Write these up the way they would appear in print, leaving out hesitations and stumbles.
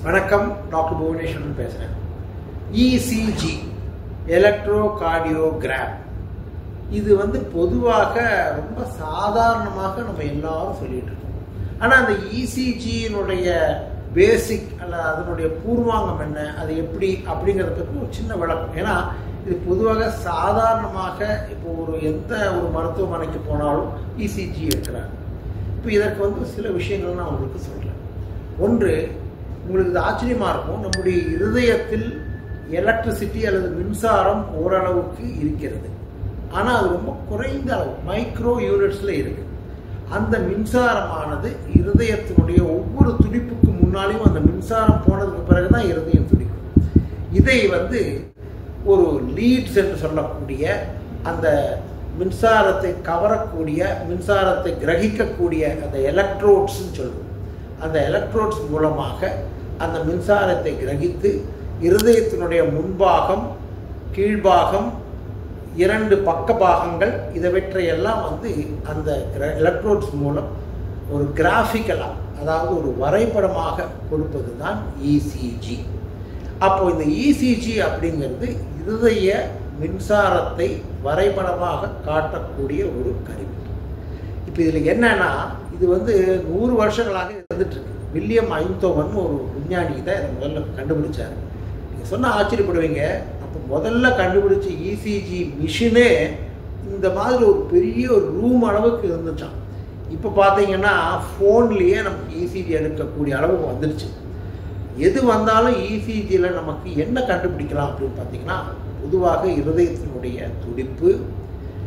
வணக்கம், டாக்டர் புவனேஸ்வரன் பேசுகிறேன். ECG electrocardiogram இது பொதுவாக ரொம்ப சாதாரணமாக நம்ம எல்லாரும் சொல்லிட்டு இருக்கோம். ஆனால் அந்த இசிஜியினுடைய பேசிக் அல்ல அதனுடைய பூர்வாங்கம் என்ன, அது எப்படி அப்படிங்கிறதுக்கு ஒரு சின்ன விளக்கம். ஏன்னா இது பொதுவாக சாதாரணமாக இப்போ எந்த ஒரு மருத்துவமனைக்கு போனாலும் இசிஜி இருக்கிறாங்க. இப்போ இதற்கு சில விஷயங்கள் நான் உங்களுக்கு சொல்கிறேன். ஒன்று, உங்களுக்கு இது ஆச்சரியமாக இருக்கும், நம்முடைய இருதயத்தில் எலக்ட்ரிசிட்டி அல்லது மின்சாரம் ஓரளவுக்கு இருக்கிறது. ஆனால் அது ரொம்ப குறைந்த அளவு, மைக்ரோ யூனிட்ஸில் இருக்குது. அந்த மின்சாரமானது இருதயத்தினுடைய ஒவ்வொரு துடிப்புக்கு முன்னாலேயும் அந்த மின்சாரம் போனதுக்கு பிறகு தான் இருதயம் துடிக்கும். இதை ஒரு லீட்ஸ் என்று சொல்லக்கூடிய அந்த மின்சாரத்தை கவரக்கூடிய, மின்சாரத்தை கிரகிக்கக்கூடிய அந்த எலக்ட்ரோட்ஸ்ன்னு சொல்லுவோம். அந்த எலக்ட்ரோட்ஸ் மூலமாக அந்த மின்சாரத்தை கிரகித்து இருதயத்தினுடைய முன்பாகம், கீழ்பாகம், 2 பக்க பாகங்கள் இவற்றையெல்லாம் அந்த எலக்ட்ரோட்ஸ் மூலம் ஒரு கிராஃபிக்கலாக, அதாவது ஒரு வரைபடமாக கொடுப்பது தான் இசிஜி. அப்போ இந்த இசிஜி அப்படிங்கிறது இருதய மின்சாரத்தை வரைபடமாக காட்டக்கூடிய ஒரு கருவி. இப்போ இதில் என்னன்னா, இது 100 வருஷங்களாக இருந்துட்டு இருக்கு. வில்லியம் ஐன்ஸ்டீன் ஒரு விஞ்ஞானி தான் இதை முதல்ல கண்டுபிடிச்சார். நீங்கள் சொன்னால் ஆச்சரியப்படுவீங்க. அப்போ முதல்ல கண்டுபிடிச்ச இசிஜி மிஷினே இந்த மாதிரி ஒரு பெரிய ஒரு ரூம் அளவுக்கு இருந்துச்சான். இப்போ பார்த்தீங்கன்னா ஃபோன்லேயே நமக்கு இசிஜி எடுக்கக்கூடிய அளவுக்கு வந்துடுச்சு. எது வந்தாலும் இசிஜியில் நமக்கு என்ன கண்டுபிடிக்கலாம் அப்படின்னு பார்த்தீங்கன்னா, பொதுவாக இருதயத்தினுடைய துடிப்பு,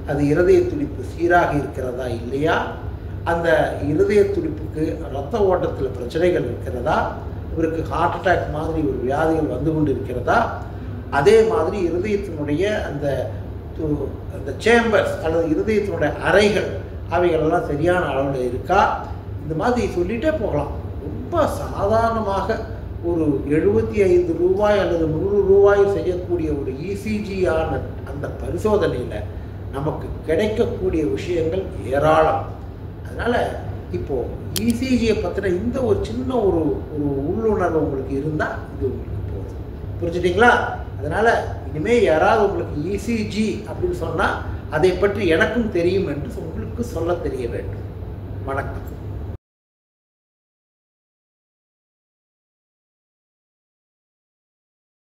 அது இருதய துடிப்பு சீராக இருக்கிறதா இல்லையா, அந்த இருதய துடிப்புக்கு இரத்த ஓட்டத்தில் பிரச்சனைகள் இருக்கிறதா, இவருக்கு ஹார்ட் அட்டாக் மாதிரி ஒரு வியாதிகள் வந்து கொண்டு இருக்கிறதா, அதே மாதிரி இருதயத்தினுடைய அந்த சேம்பர்ஸ் அல்லது இருதயத்தினுடைய அறைகள் அவைகளெல்லாம் சரியான அளவில் இருக்கா, இந்த மாதிரி சொல்லிகிட்டே போகலாம். ரொம்ப சாதாரணமாக ஒரு 75 ரூபாய் அல்லது 100 ரூபாய் செய்யக்கூடிய ஒரு இசிஜியான அந்த பரிசோதனையில் நமக்கு கிடைக்கக்கூடிய விஷயங்கள் ஏராளம். அதனால் இப்போது இசிஜியை பற்றின இந்த ஒரு சின்ன ஒரு உள்ளுணர்வு உங்களுக்கு இருந்தால் இது உங்களுக்கு போதும். புரிஞ்சுட்டிங்களா? அதனால் இனிமேல் யாராவது உங்களுக்கு இசிஜி அப்படின்னு சொன்னால் அதை பற்றி எனக்கும் தெரியும் என்று உங்களுக்கு சொல்ல தெரிய வேண்டும். வணக்கம்.